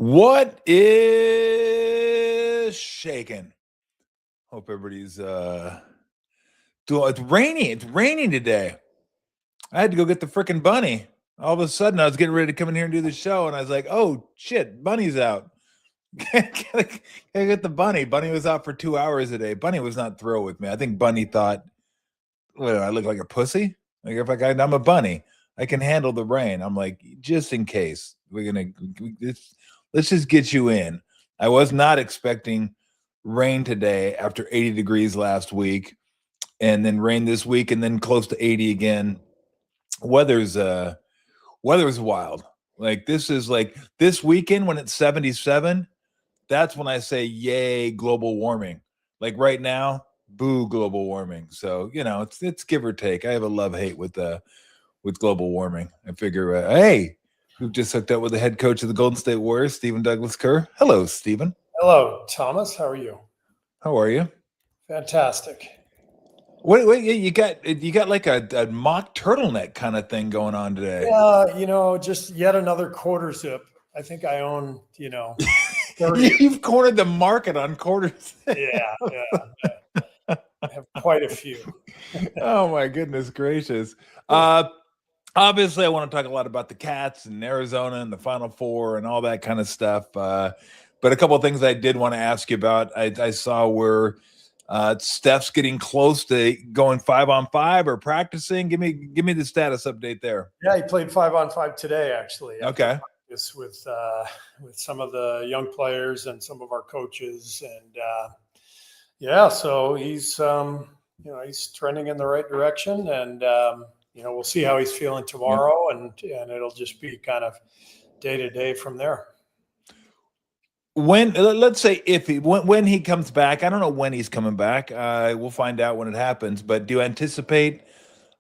What is shaking? Hope everybody's doing. It's rainy. It's raining today. I had to go get the freaking bunny. All of a sudden, I was getting ready to come in here and do the show, and I was like, "Oh shit, bunny's out." Gotta get the bunny. Bunny was out for 2 hours a day. Bunny was not thrilled with me. I think Bunny thought, "What? I look like a pussy? Like if I'm a bunny, I can handle the rain." I'm like, just in case let's just get you in. I was not expecting rain today after 80 degrees last week, and then rain this week, and then close to 80 again. Weather's wild. Like this weekend when it's 77, that's when I say yay global warming. Like right now, boo global warming. So it's give or take. I have a love-hate with global warming. I figure, hey, we've just hooked up with the head coach of the Golden State Warriors, Stephen Douglas Kerr. Hello, Stephen. Hello, Thomas. How are you? How are you? Fantastic. What you got like a mock turtleneck kind of thing going on today. Yeah, just yet another quarter zip. I think I own, 30. You've cornered the market on quarters. Yeah. I have quite a few. Oh my goodness gracious. Obviously I want to talk a lot about the Cats and Arizona and the Final Four and all that kind of stuff. But a couple of things I did want to ask you about. I saw where Steph's getting close to going 5-on-5 or practicing. Give me the status update there. Yeah, he played 5-on-5 today, actually. Okay. With some of the young players and some of our coaches, and so he's he's trending in the right direction, and we'll see how he's feeling tomorrow, and it'll just be kind of day to day from there. When let's say when he comes back, I don't know when he's coming back. We'll find out when it happens. But do you anticipate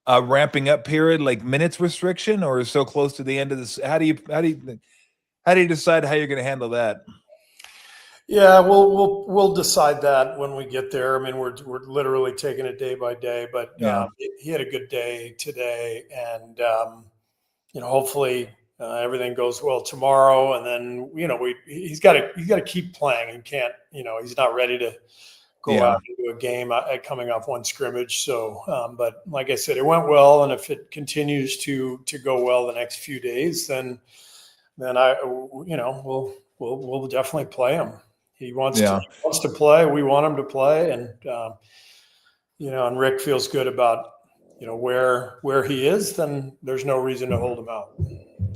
a ramping up period, like minutes restriction, or so close to the end of this? How do you decide how you're going to handle that? Yeah, we'll decide that when we get there. I mean, we're literally taking it day by day. But he had a good day today, and hopefully. Everything goes well tomorrow, and then he's got to keep playing. He can't, he's not ready to go out into a game coming off one scrimmage. So, but like I said, it went well, and if it continues to go well the next few days, then we'll definitely play him. He wants to play. We want him to play, and and Rick feels good about where he is. Then there's no reason to hold him out.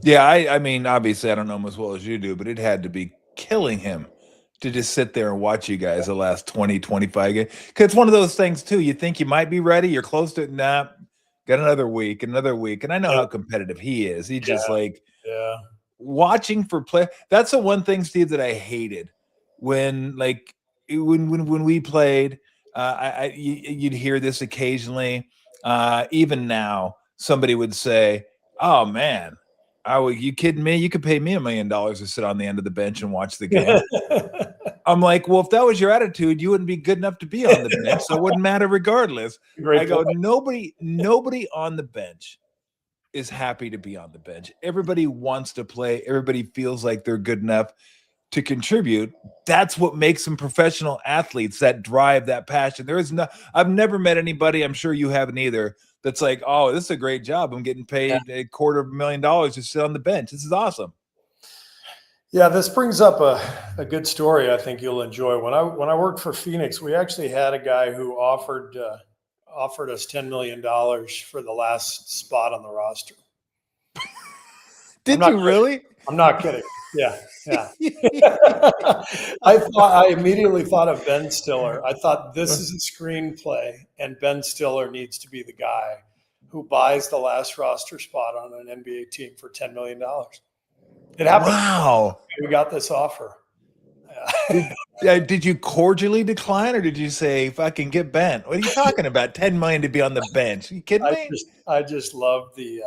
Yeah, I mean, obviously, I don't know him as well as you do, but it had to be killing him to just sit there and watch you guys the last 20, 25 games. Because it's one of those things, too. You think you might be ready. You're close to it. Nah, got another week. And I know how competitive he is. He just watching for play. That's the one thing, Steve, that I hated when we played. You'd hear this occasionally. Even now, somebody would say, "Oh, man. You kidding me? You could pay me $1 million to sit on the end of the bench and watch the game." I'm like, well, if that was your attitude, you wouldn't be good enough to be on the bench, so it wouldn't matter regardless. I go, nobody on the bench is happy to be on the bench. Everybody wants to play. Everybody feels like they're good enough to contribute. That's what makes them professional athletes, that drive, that passion. I've never met anybody, I'm sure you haven't either, that's like, oh, this is a great job. I'm getting paid $250,000 to sit on the bench. This is awesome. Yeah, this brings up a good story I think you'll enjoy. When I worked for Phoenix, we actually had a guy who offered us $10 million for the last spot on the roster. Did you really? I'm not kidding. Yeah. I immediately thought of Ben Stiller. I thought this is a screenplay, and Ben Stiller needs to be the guy who buys the last roster spot on an NBA team for $10 million. It happened. Wow. We got this offer. Did you cordially decline, or did you say, fucking get bent? What are you talking about? $10 million to be on the bench? Are you kidding me? I just love the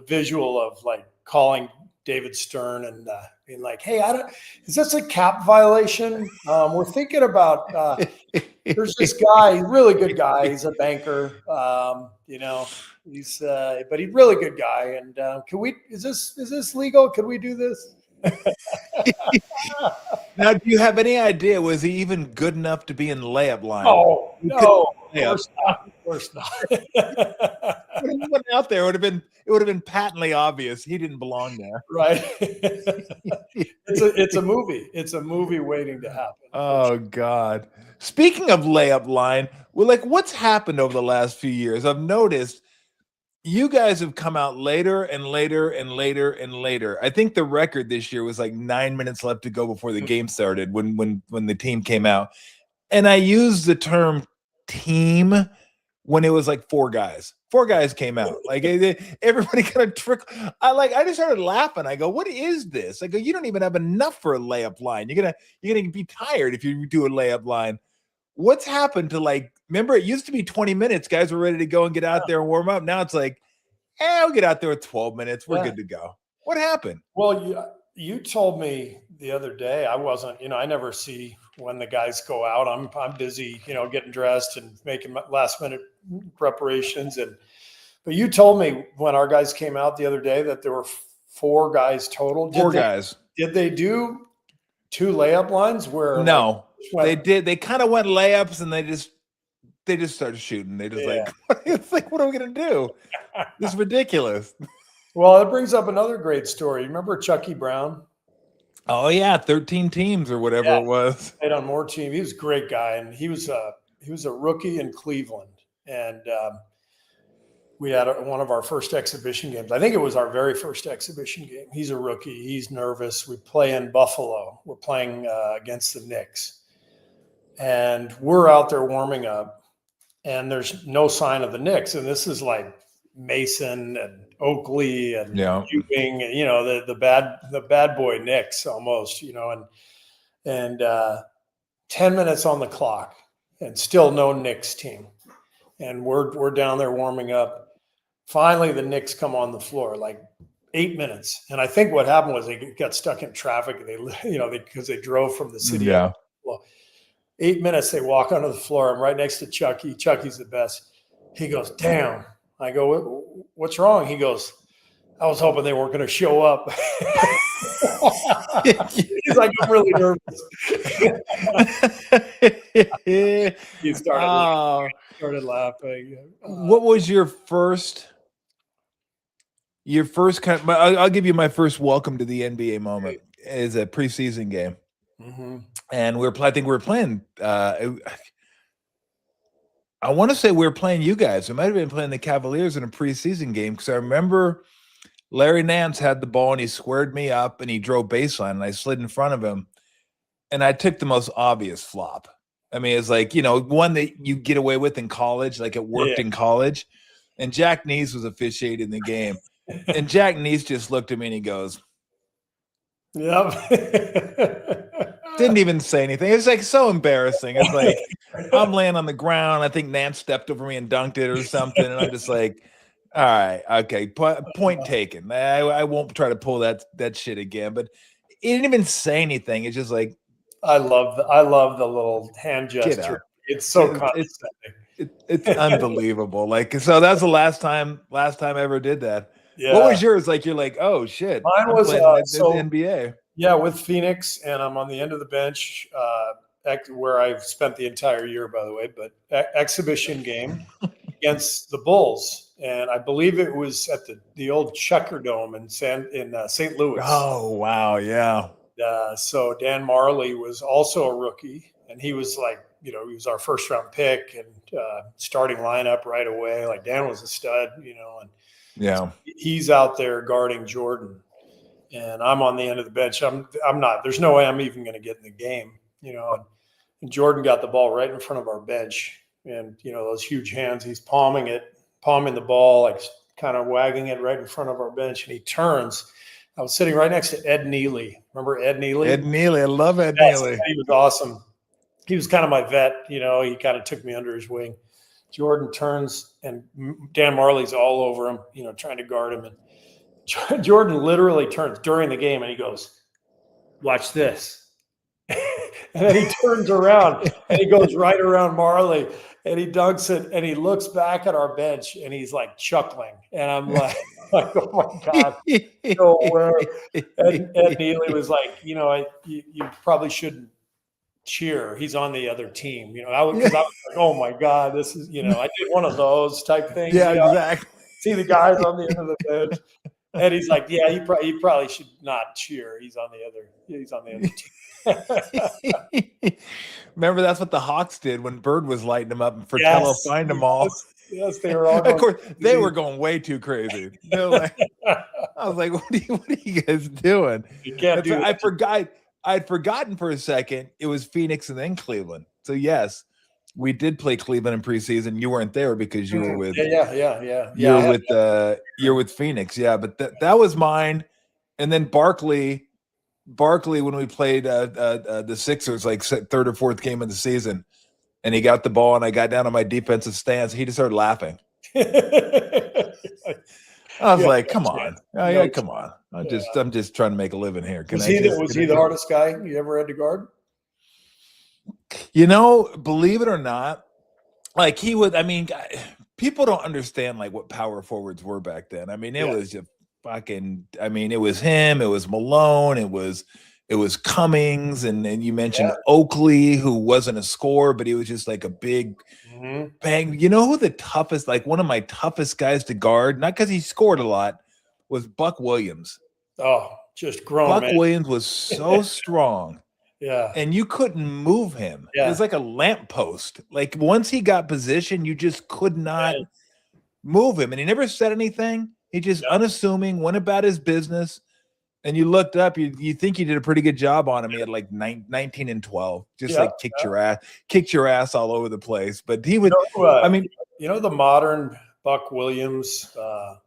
visual of like calling David Stern and being like, "Hey, is this a cap violation? We're thinking about there's this guy, really good guy. He's a banker, he's but he's a really good guy. And is this legal? Could we do this?" Now, do you have any idea? Was he even good enough to be in the layup line? Oh, He no, of layup. course not. Of course not. When he went out there, it would have been patently obvious he didn't belong there. Right. It's a movie. It's a movie waiting to happen. Oh God. Speaking of layup line, well, like what's happened over the last few years? I've noticed you guys have come out later and later and later and later. I think the record this year was like 9 minutes left to go before the game started when the team came out. And I used the term team when it was like four guys. Four guys came out. Like everybody kind of I just started laughing. I go, what is this? I go, you don't even have enough for a layup line. You're gonna be tired if you do a layup line. What's happened to remember it used to be 20 minutes, guys were ready to go and get out there and warm up. Now it's like, we'll get out there with 12 minutes. We're good to go. What happened? Well, you told me the other day, I wasn't, I never see when the guys go out. I'm busy, getting dressed and making last minute preparations. But you told me when our guys came out the other day that there were four guys total. Did they do two layup lines where? No, they did. They kind of went layups and they just started shooting. They just it's like, what are we going to do? This is ridiculous. Well, it brings up another great story. Remember Chucky Brown? Oh yeah, 13 teams or whatever it was. Played on more teams. He was a great guy, and he was a rookie in Cleveland, and we had one of our first exhibition games. I think it was our very first exhibition game. He's a rookie. He's nervous. We play in Buffalo. We're playing against the Knicks, and we're out there warming up, and there's no sign of the Knicks, and this is like Mason and Oakley and Ewing, and the bad boy Knicks almost, and 10 minutes on the clock and still no Knicks team, and we're down there warming up. Finally, the Knicks come on the floor, like 8 minutes, and I think what happened was they got stuck in traffic. Because they drove from the city. Yeah. Well, 8 minutes they walk onto the floor. I'm right next to Chucky. Chucky's the best. He goes, "Damn." I go, "What's wrong?" He goes, "I was hoping they weren't going to show up." He's like, "I'm really nervous." He started laughing. What was your first kind of, I'll give you my first welcome to the NBA moment is a preseason game. Mm-hmm. And I think we were playing, I want to say we were playing you guys. We might have been playing the Cavaliers in a preseason game because I remember Larry Nance had the ball and he squared me up and he drove baseline and I slid in front of him and I took the most obvious flop. I mean, it's like, one that you get away with in college, like it worked in college. And Jack Neese was officiating the game. And Jack Neese just looked at me and he goes, "Yep." Didn't even say anything. It's like so embarrassing. It's like I'm laying on the ground. I think Nance stepped over me and dunked it or something. And I'm just like, all right, okay, point taken. I won't try to pull that shit again. But he didn't even say anything. It's just like I love the little hand gesture. It's so condescending. It's unbelievable. Like, so that's the last time I ever did that. Yeah. What was yours? Like, you're like, oh shit. Mine was the NBA. Yeah, with Phoenix, and I'm on the end of the bench, where I've spent the entire year, by the way. But exhibition game against the Bulls, and I believe it was at the old Checker Dome in St. Louis. Oh wow, yeah. So Dan Marley was also a rookie, and he was like, he was our first round pick and starting lineup right away. Like Dan was a stud, and yeah, he's out there guarding Jordan. And I'm on the end of the bench. I'm not. There's no way I'm even going to get in the game, And Jordan got the ball right in front of our bench, and those huge hands. He's palming the ball, like kind of wagging it right in front of our bench. And he turns. I was sitting right next to Ed Neely. Remember Ed Neely? Ed Neely, I love Ed Neely. He was awesome. He was kind of my vet. He kind of took me under his wing. Jordan turns, and Dan Marley's all over him, trying to guard him, and Jordan literally turns during the game and he goes, "Watch this." And then he turns around and he goes right around Marley and he dunks it and he looks back at our bench and he's like chuckling. And I'm like, Like, oh my God. So Ed Neely was like, you probably shouldn't cheer. He's on the other team, because I was like, oh my God, this is, I did one of those type things. Yeah, exactly. See the guys on the end of the bench. And he's like, yeah, you probably should not cheer. He's on the other team. Remember, that's what the Hawks did when Bird was lighting them up and Fratello Yes, find them all. Yes, they were all Of course, they were going way too crazy. Like, I was like, what are you guys doing? You can't do that. I'd forgotten for a second it was Phoenix and then Cleveland. So yes, we did play Cleveland in preseason. You weren't there because you were with you're with Phoenix. Yeah, but that was mine. And then Barkley when we played the Sixers, like third or fourth game of the season, and he got the ball and I got down on my defensive stance, he just started laughing. I was like, come on. Oh, yeah, come on. I'm just trying to make a living here. Was he the hardest guy you ever had to guard? Believe it or not, like he would, people don't understand like what power forwards were back then. It was just fucking, it was him, it was Malone, it was Cummings, and you mentioned Oakley, who wasn't a scorer, but he was just like a big bang. You know who the toughest, like one of my toughest guys to guard, not because he scored a lot, was Buck Williams. Oh, just grown. Buck Williams was so strong. Yeah. And you couldn't move him. Yeah. It was like a lamppost. Like once he got position, you just could not move him. And he never said anything. He just unassuming, went about his business. And you looked up, you think you did a pretty good job on him. He had like 19 and 12, just like kicked your ass all over the place. But he would, the modern Buck Williams,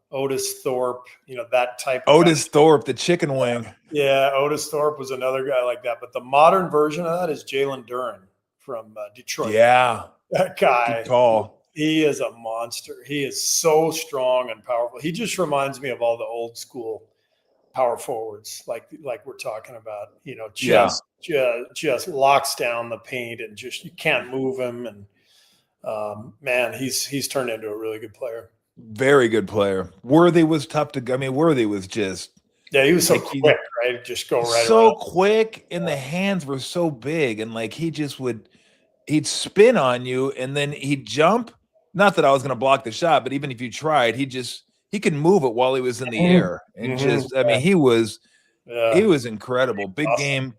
Otis Thorpe, that type of Otis Thorpe, the chicken wing. Yeah, Otis Thorpe was another guy like that. But the modern version of that is Jalen Duren from Detroit. Yeah. That guy. Tall. He is a monster. He is so strong and powerful. He just reminds me of all the old school power forwards, like we're talking about, just locks down the paint and just, you can't move him. And man, he's turned into a really good player. Very good player. Worthy was tough to, Worthy was just. Yeah, he was so quick, right? Just go right so around. Quick, and the hands were so big, and like he'd spin on you, and then he'd jump. Not that I was going to block the shot, but even if you tried, he could move it while he was in the air, and he was incredible. Big game,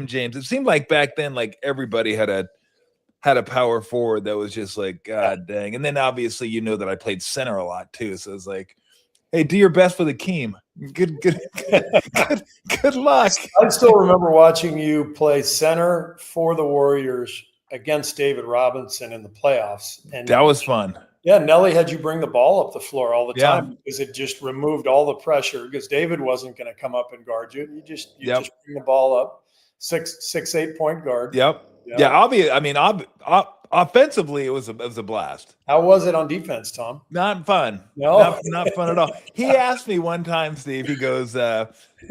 James. It seemed like back then, like everybody had a power forward that was just like, God dang. And then obviously that I played center a lot too, so it's like, hey, do your best for the team. Good luck. I still remember watching you play center for the Warriors against David Robinson in the playoffs. And that was fun. Yeah, Nelly had you bring the ball up the floor all the time because it just removed all the pressure because David wasn't going to come up and guard you. You just bring the ball up, 6'8" point guard. Yep. Yeah, offensively, it was a blast. How was it on defense, Tom? Not fun. No, not fun at all. He asked me one time, Steve. He goes, "We're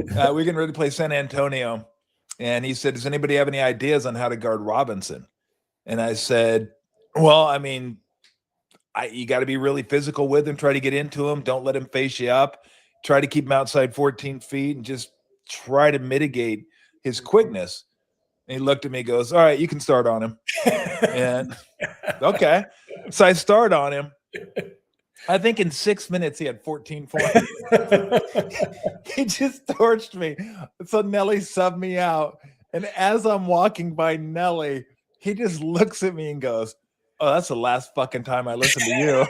getting ready to play San Antonio," and he said, "Does anybody have any ideas on how to guard Robinson?" And I said, "Well, you got to be really physical with him. Try to get into him. Don't let him face you up. Try to keep him outside 14 feet, and just try to mitigate his quickness." And he looked at me and goes, "All right, you can start on him." And okay. So I start on him. I think in 6 minutes he had 14 points. He just torched me. So Nelly subbed me out. And as I'm walking by Nelly, he just looks at me and goes, "Oh, that's the last fucking time I listened to you."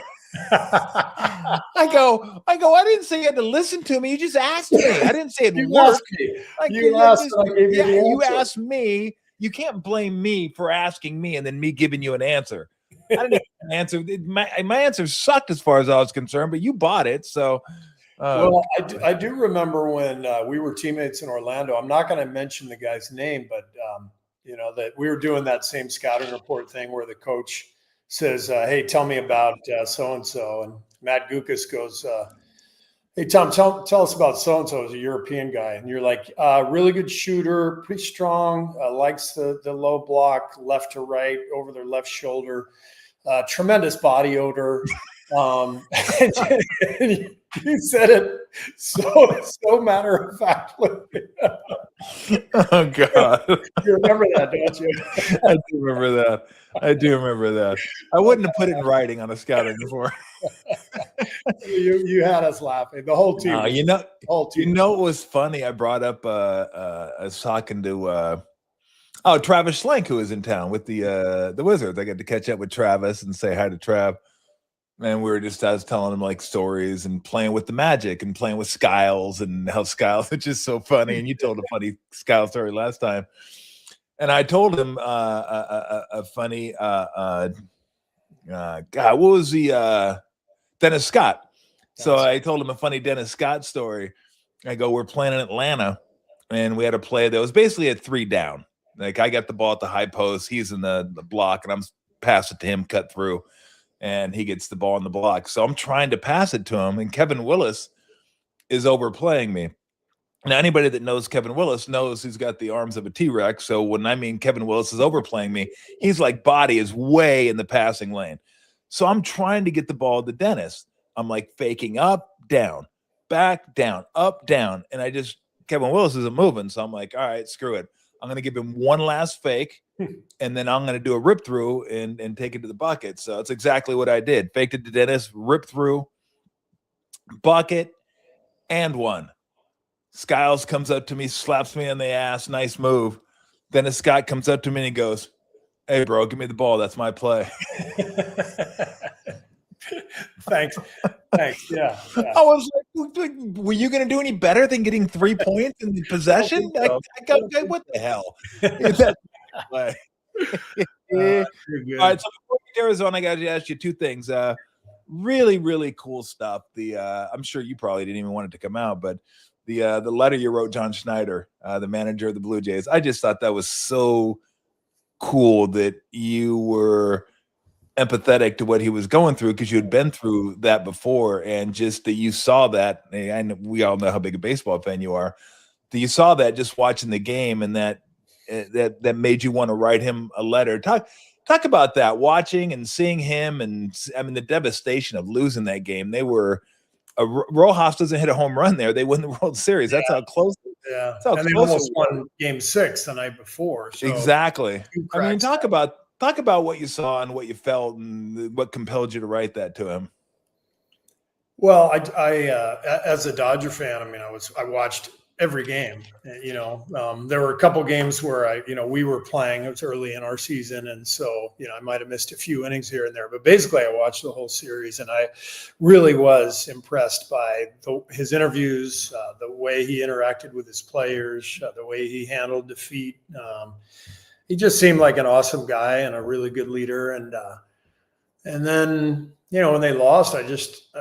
I go, I didn't say you had to listen to me. You just asked me. I didn't say it worked. You asked me. You can't blame me for asking me and then me giving you an answer. I didn't even answer. My answer sucked as far as I was concerned, but you bought it. So, well, I do remember when we were teammates in Orlando. I'm not going to mention the guy's name, but that we were doing that same scouting report thing where the coach says, "Hey, tell me about so-and-so." And Matt Gukas goes, "Hey, Tom, tell us about so-and-so as a European guy." And you're like, really good shooter, pretty strong, likes the low block, left to right, over their left shoulder, tremendous body odor. And you said it so matter of factly. Oh God. You remember that, don't you? I do remember that. I wouldn't have put it in writing on a scouting report. You had us laughing. The whole team. Whole team. You know, it was funny. I brought up I was talking to Travis Schlenk, who was in town with the Wizards. I got to catch up with Travis and say hi to Trav. And I was telling him like stories and playing with the Magic and playing with Skiles and how Skiles is just so funny. And you told a funny Skiles story last time. And I told him a funny God, what was the Dennis Scott? So I told him a funny Dennis Scott story. I go, we're playing in Atlanta, and we had a play that was basically a 3 down. Like I got the ball at the high post, he's in the block, and I'm passing it to him, cut through, and he gets the ball in the block. So I'm trying to pass it to him, and Kevin Willis is overplaying me. Now, anybody that knows Kevin Willis knows he's got the arms of a T-Rex. So when I mean Kevin Willis is overplaying me, he's like body is way in the passing lane. So I'm trying to get the ball to Dennis. I'm like faking up, down, back, down, up, down. And Kevin Willis isn't moving. So I'm like, all right, screw it. I'm going to give him one last fake, and then I'm going to do a rip through and take it to the bucket. So it's exactly what I did. Faked it to Dennis, rip through, bucket, and one. Skiles comes up to me, slaps me on the ass. Nice move. Dennis Scott comes up to me and he goes, hey, bro, give me the ball. That's my play. Thanks. Yeah. I was like, were you going to do any better than getting 3 points in the possession? What the hell? All right, so before we get to Arizona, I got to ask you 2 things. Really, really cool stuff. I'm sure you probably didn't even want it to come out, but the letter you wrote John Schneider, the manager of the Blue Jays, I just thought that was so cool that you were empathetic to what he was going through because you had been through that before, and just that you saw that. And we all know how big a baseball fan you are. That you saw that just watching the game, and that made you want to write him a letter. Talk about that, watching and seeing him, and I mean the devastation of losing that game. They were. Rojas doesn't hit a home run there, they win the World Series. That's how close. Yeah, and they almost won Game 6 the night before. So exactly. I mean, talk about what you saw and what you felt and what compelled you to write that to him. Well, I as a Dodger fan, I mean, I watched every game. There were a couple games where we were playing. It was early in our season, and so I might have missed a few innings here and there. But basically, I watched the whole series, and I really was impressed by his interviews, the way he interacted with his players, the way he handled defeat. He just seemed like an awesome guy and a really good leader. And then when they lost, I just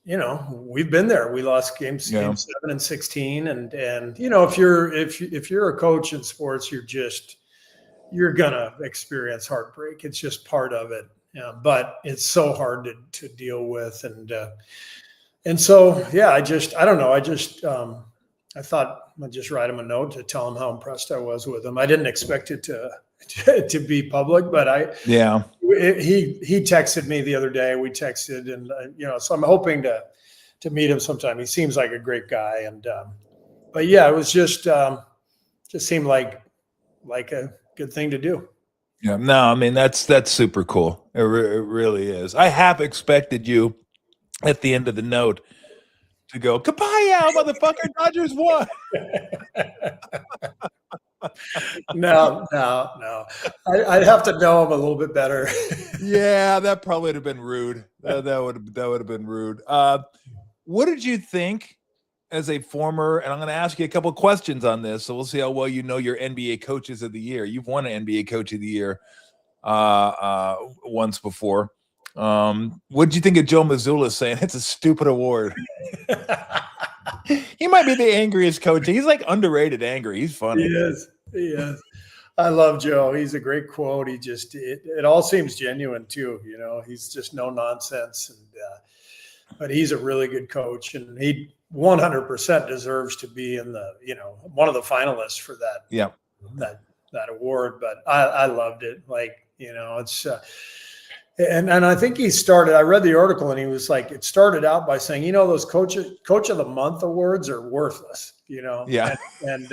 we've been there. We lost game 7 and 16, and if you're a coach in sports, you're gonna experience heartbreak. It's just part of it. But it's so hard to deal with, and so I don't know. I thought I'd just write him a note to tell him how impressed I was with him. I didn't expect it to be public, but he texted me the other day. We texted, and so I'm hoping to meet him sometime. He seems like a great guy, and but it was just seemed like a good thing to do. Yeah, no, I mean that's super cool. It really is. I have expected you at the end of the note to go, "Kapow, motherfucker, Dodgers won." No. I'd have to know him a little bit better. Yeah, that probably would have been rude. That would have been rude. What did you think as a former? And I'm going to ask you a couple of questions on this, so we'll see how well you know your NBA coaches of the year. You've won an NBA Coach of the Year once before. What did you think of Joe Mazzulla saying it's a stupid award? He might be the angriest coach. He's like underrated angry. He's funny. He is. I love Joe. He's a great quote. He just it all seems genuine too. He's just no nonsense, and but he's a really good coach, and he 100% deserves to be in the one of the finalists for that. Yeah, that award. But I loved it. Like it's And I think he started. I read the article, and he was like, it started out by saying, those coach of the month awards are worthless. Yeah. And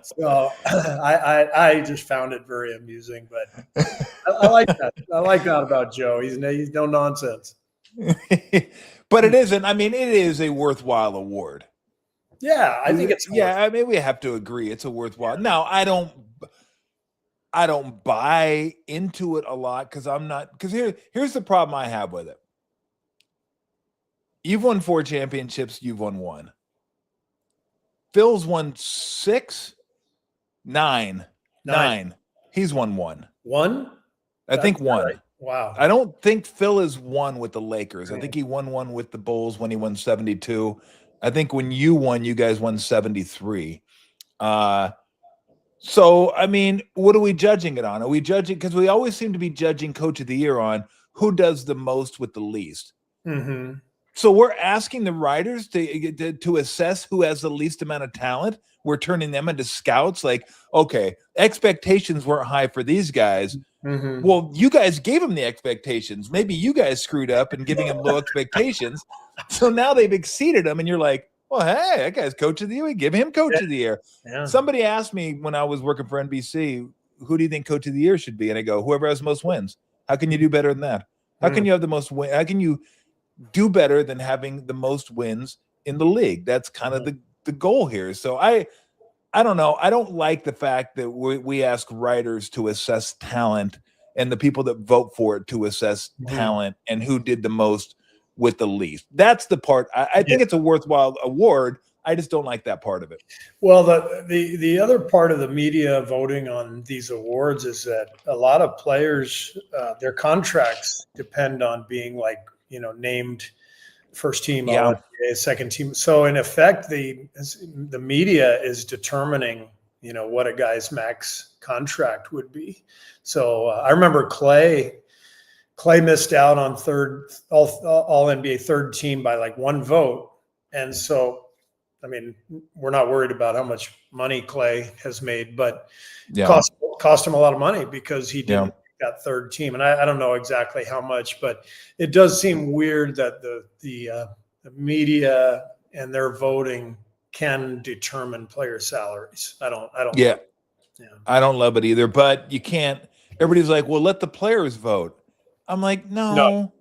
so I just found it very amusing. But I like that. I like that about Joe. He's no nonsense. But it isn't. I mean, it is a worthwhile award. Yeah, I think it's. Yeah, I mean, we have to agree it's a worthwhile. Yeah. Now, I don't buy into it a lot because I'm not. Because here's the problem I have with it. You've won 4 championships. You've won 1. Phil's won 6, 9. He's won 1. 1? I think 1. Right. Wow. I don't think Phil has won with the Lakers. I think he won 1 with the Bulls when he won 72. I think when you won, you guys won 73. So, I mean, what are we judging it on? Are we judging? Because we always seem to be judging Coach of the Year on who does the most with the least. Mm-hmm. So we're asking the writers to assess who has the least amount of talent. We're turning them into scouts. Like, okay, expectations weren't high for these guys. Mm-hmm. Well, you guys gave them the expectations. Maybe you guys screwed up in giving them low expectations. So now they've exceeded them, and you're like, well, hey, that guy's Coach of the Year. We give him Coach of the Year. Yeah. Somebody asked me when I was working for NBC, who do you think Coach of the Year should be? And I go, whoever has the most wins. How can you do better than that? How can you have the most win? How can you do better than having the most wins in the league? That's kind of the goal here. So I don't know. I don't like the fact that we ask writers to assess talent and the people that vote for it to assess talent and who did the most with the least. That's the part. I think it's a worthwhile award. I just don't like that part of it. Well, the other part of the media voting on these awards is that a lot of players, their contracts depend on being named first team, All-NBA, second team. So in effect, the media is determining, what a guy's max contract would be. So I remember Clay missed out on All-NBA third team by 1 vote. And so, I mean, we're not worried about how much money Clay has made, but cost him a lot of money because he didn't that third team. And I don't know exactly how much, but it does seem weird that the media and their voting can determine player salaries. I don't. Yeah. I don't love it either, but you can't. Everybody's like, well, let the players vote. I'm like, no.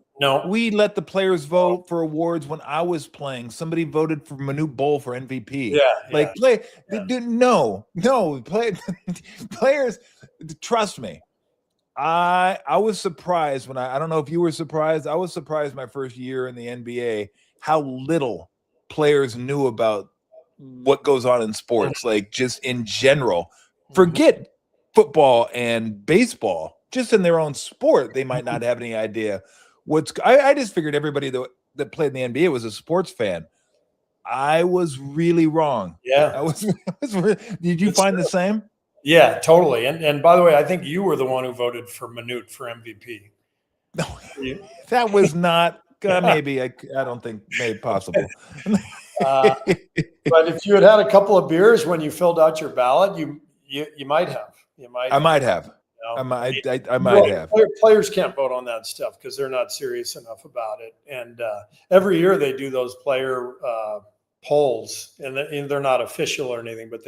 We let the players vote for awards when I was playing. Somebody voted for Manute Bol for MVP. Players. Trust me. I was surprised when I don't know if you were surprised. I was surprised my first year in the NBA how little players knew about what goes on in sports, like just in general. Forget football and baseball. Just in their own sport, they might not have any idea I just figured everybody that played in the NBA was a sports fan. I was really wrong. Yeah. Did you find the same? Yeah, totally. And by the way, I think you were the one who voted for Manute for MVP. No, that was not maybe. I don't think made possible. But if you had a couple of beers when you filled out your ballot, you might have. I might have. I might have. Players can't vote on that stuff because they're not serious enough about it. And every year they do those player polls, and they're not official or anything, but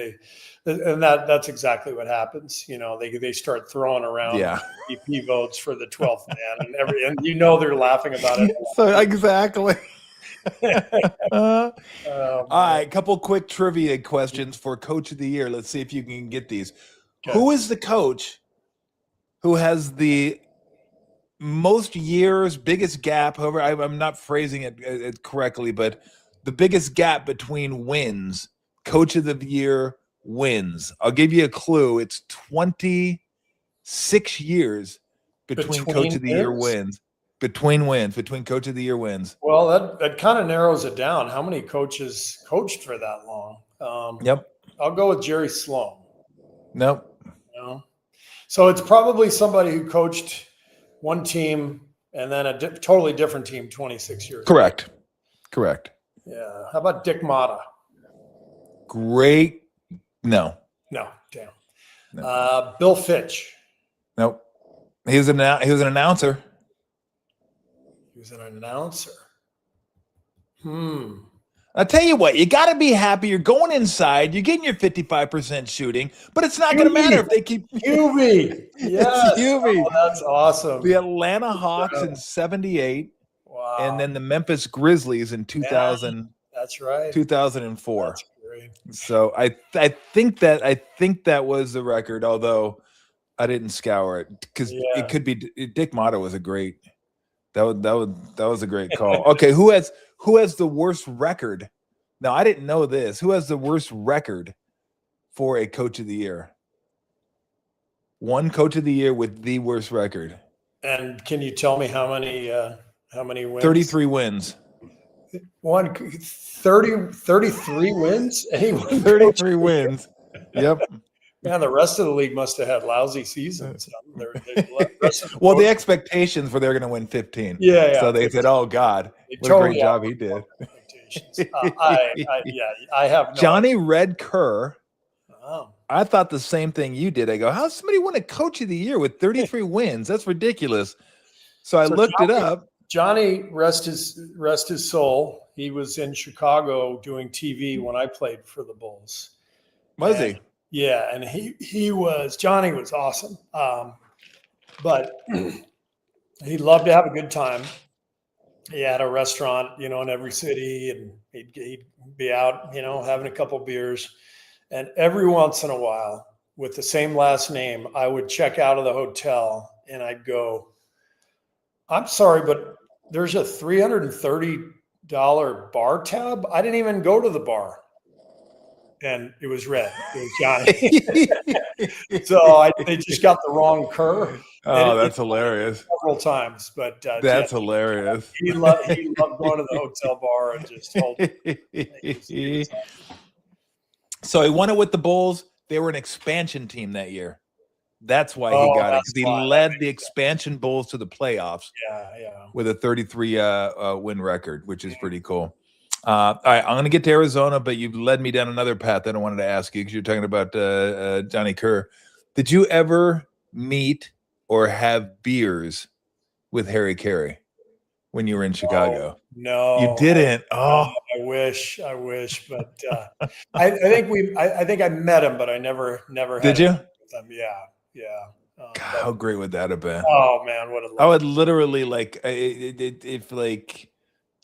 that's exactly what happens. They start throwing around MVP votes for the 12th man, and they're laughing about it. So exactly. All right, couple quick trivia questions for Coach of the Year. Let's see if you can get these. Okay. Who is the coach who has the most years, biggest gap? However, I'm not phrasing it correctly, but the biggest gap between wins, Coach of the Year wins. I'll give you a clue. It's 26 years between Coach of the Year wins. Between Coach of the Year wins. Well, that kind of narrows it down. How many coaches coached for that long? Yep. I'll go with Jerry Sloan. Nope. No. So it's probably somebody who coached one team and then a totally different team 26 years Correct. ago. Correct. Yeah. How about Dick Motta? Great. No. Damn. No. Bill Fitch. Nope. He was an announcer. He was an announcer. I'll tell you what, you got to be happy. You're going inside. You're getting your 55% shooting, but it's not going to matter if they keep. Hubie. Yes. It's Hubie. Oh, that's awesome. The Atlanta Hawks in 78. Wow. And then the Memphis Grizzlies in 2000. That's right. 2004. That's great. So I think that was the record, although I didn't scour it because it could be Dick Motto was a great. That was a great call. Okay, who has the worst record? Now I didn't know this. Who has the worst record for a coach of the year? One coach of the year with the worst record. And can you tell me how many wins? 33 wins. 33 wins? Anyone 33 wins. Yep. Man, the rest of the league must have had lousy seasons. Well, the expectations were they're going to win 15. Yeah. So they said, "Oh God, what a great job he did." I have Johnny Red Kerr. Oh. I thought the same thing you did. I go, how's somebody win a coach of the year with 33 wins? That's ridiculous. So I looked it up. Johnny, rest his soul. He was in Chicago doing TV when I played for the Bulls. Was he? Yeah, and Johnny was awesome. But he loved to have a good time. He had a restaurant, in every city, and he'd be out, having a couple beers. And every once in a while, with the same last name, I would check out of the hotel and I'd go, "I'm sorry, but there's a $330 bar tab. I didn't even go to the bar." And it was red. It was Johnny. So they just got the wrong Kerr. Oh, that's hilarious. Several times, but that's hilarious. He loved going to the hotel bar and just holding. So he won it with the Bulls. They were an expansion team that year. That's why he got it, because he led the expansion Bulls to the playoffs. Yeah. With a 33 win record, which is pretty cool. All right, I'm going to get to Arizona, but you've led me down another path that I wanted to ask you because you're talking about Johnny Kerr. Did you ever meet or have beers with Harry Carey when you were in Chicago? No, you didn't. Oh, I wish, but I think I met him, but I never. Did you? With him. Yeah. God, how great would that have been? Oh man, what a! I would literally if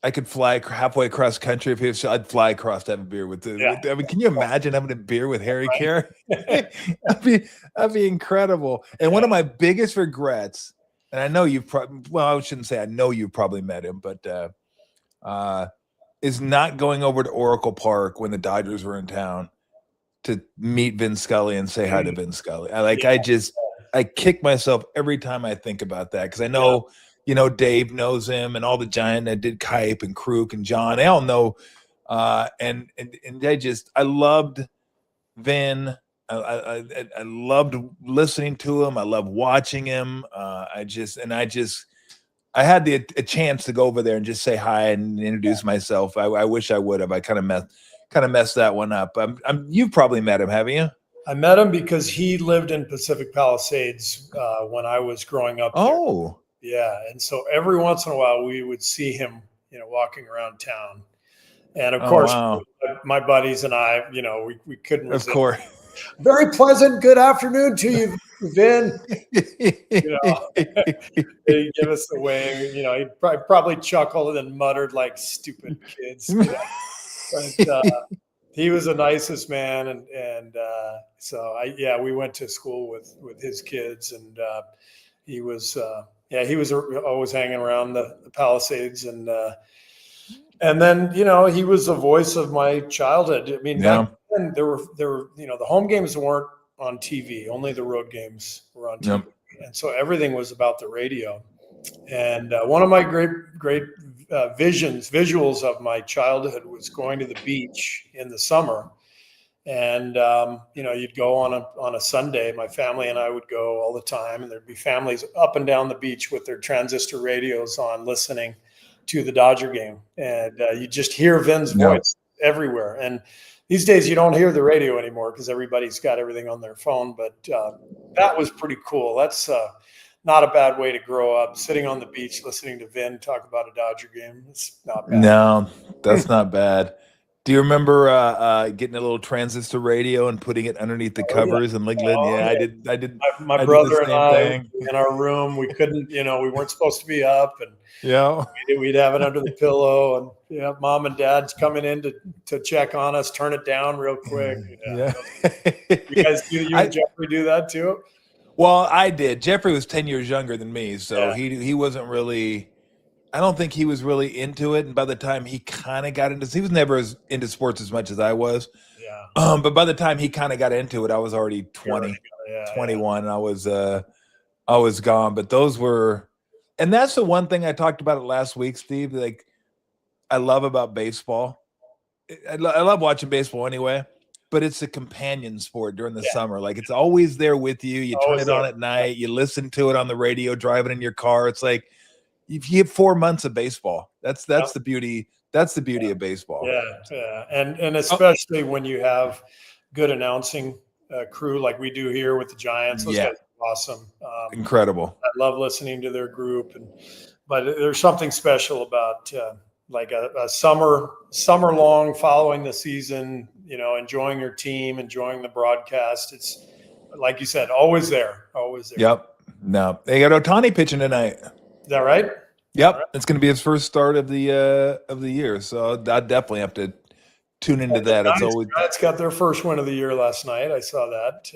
I could fly halfway across country. I'd fly across to have a beer with. I mean, can you imagine having a beer with Harry Carey? that'd be incredible. And one of my biggest regrets, and I know you've I shouldn't say I know you've probably met him, but is not going over to Oracle Park when the Dodgers were in town to meet Vin Scully and say hi to Vin Scully. I kick myself every time I think about that because I know. Dave knows him and all the Giant that did Kipe and Kruk and John. They all know. And I loved Vin. I loved listening to him. I loved watching him. I had a chance to go over there and just say hi and introduce myself. I wish I would have. I kind of messed that one up. You've probably met him, haven't you? I met him because he lived in Pacific Palisades when I was growing up. Oh. There. Yeah, and so every once in a while we would see him, walking around town, and of course, my buddies and I, we couldn't resist. Of course, very pleasant. Good afternoon to you, Vin. He'd give us the wave. He'd probably chuckle and then muttered like "stupid kids." But he was the nicest man, and so we went to school with his kids, and he was. He was always hanging around the Palisades, and then he was the voice of my childhood. I mean, back then there were the home games weren't on TV; only the road games were on TV, and so everything was about the radio. And one of my great visuals of my childhood was going to the beach in the summer. And, you'd go on a Sunday, my family and I would go all the time, and there'd be families up and down the beach with their transistor radios on listening to the Dodger game. And you just hear Vin's voice everywhere. And these days you don't hear the radio anymore because everybody's got everything on their phone. But that was pretty cool. not a bad way to grow up. Sitting on the beach, listening to Vin talk about a Dodger game. It's not bad. No, that's not bad. Do you remember getting a little transistor radio and putting it underneath the Oh yeah. covers and like, Oh, yeah, I yeah. did. My I did the brother and same I thing. in our room, we couldn't, we weren't supposed to be up, and Yeah. we'd have it under the pillow, and mom and dad's coming in to check on us, turn it down real quick. Yeah. You guys, you and Jeffrey do that too? Well, I did. Jeffrey was 10 years younger than me, so Yeah. he wasn't really. I don't think he was really into it. And by the time he kind of got into, he was never as into sports as much as I was. Yeah. But by the time he kind of got into it, I was already 20, 21. Yeah. I was gone. But those were, and that's the one thing I talked about it last week, Steve. Like, I love about baseball. I love watching baseball anyway, but it's a companion sport during the summer. Like, it's always there with you. You turn it on at night. You listen to it on the radio, driving in your car. It's like, if you get 4 months of baseball, that's the beauty. That's the beauty of baseball. Yeah. And especially when you have good announcing crew like we do here with the Giants. Those guys are awesome. Incredible. I love listening to their group, but there's something special about like a summer long following the season. Enjoying your team, enjoying the broadcast. It's like you said, always there. Yep. No, they got Ohtani pitching tonight. Is that right? Yep, it's going to be his first start of the year, so I definitely have to tune into that. It's always Giants got their first win of the year last night. I saw that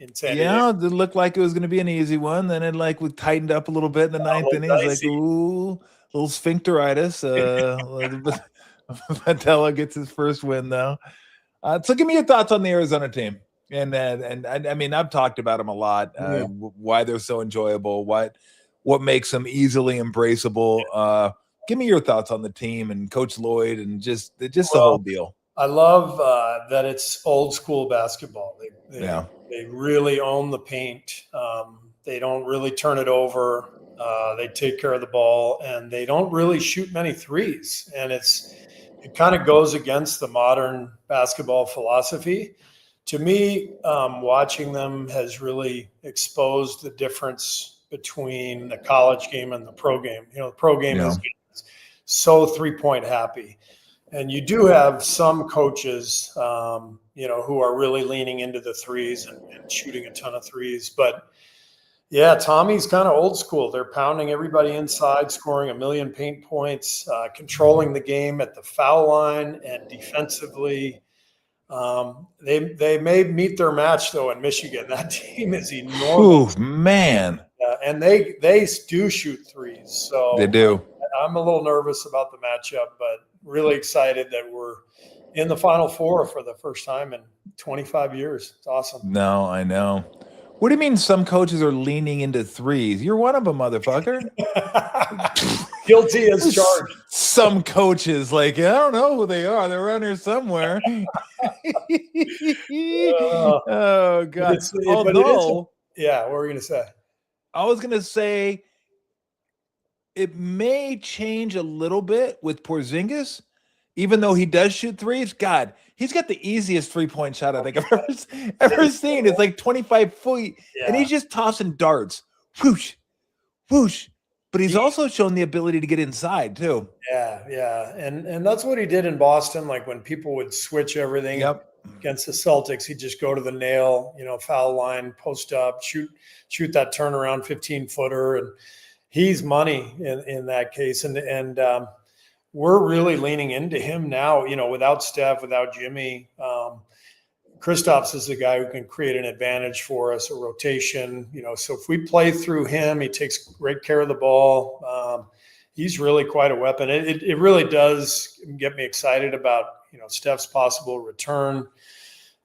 in San Diego. Yeah, it looked like it was going to be an easy one. Then it we tightened up a little bit in the ninth inning. It's like, ooh, little sphincteritis. Votella gets his first win though. So give me your thoughts on the Arizona team. And I mean, I've talked about them a lot. Why they're so enjoyable. What makes them easily embraceable. Give me your thoughts on the team and Coach Lloyd and just the whole deal. I love that it's old school basketball. They really own the paint. They don't really turn it over. They take care of the ball, and they don't really shoot many threes. And it kind of goes against the modern basketball philosophy. To me, watching them has really exposed the difference between the college game and the pro game. The pro game is so 3-point happy. And you do have some coaches, who are really leaning into the threes and shooting a ton of threes. But yeah, Tommy's kind of old school. They're pounding everybody inside, scoring 1 million paint points, controlling the game at the foul line and defensively. They may meet their match though in Michigan. That team is enormous. Ooh, man. And they do shoot threes. So they do. I'm a little nervous about the matchup, but really excited that we're in the Final Four for the first time in 25 years. It's awesome. No, I know. What do you mean some coaches are leaning into threes? You're one of them, motherfucker. Guilty as charged. Some coaches, I don't know who they are. They're around here somewhere. Oh, God. What were you going to say? I was going to say it may change a little bit with Porzingis, even though he does shoot threes. God, he's got the easiest 3-point shot I think I've ever seen. It's like 25 feet, and he's just tossing darts. Whoosh, whoosh. But he's also shown the ability to get inside too. Yeah. And that's what he did in Boston. Like when people would switch everything against the Celtics, he'd just go to the nail, foul line, post up, shoot that turnaround 15-footer. And he's money in that case. And we're really leaning into him now, without Steph, without Jimmy. Kristaps is the guy who can create an advantage for us, a rotation. So if we play through him, he takes great care of the ball. He's really quite a weapon. It really does get me excited about, Steph's possible return.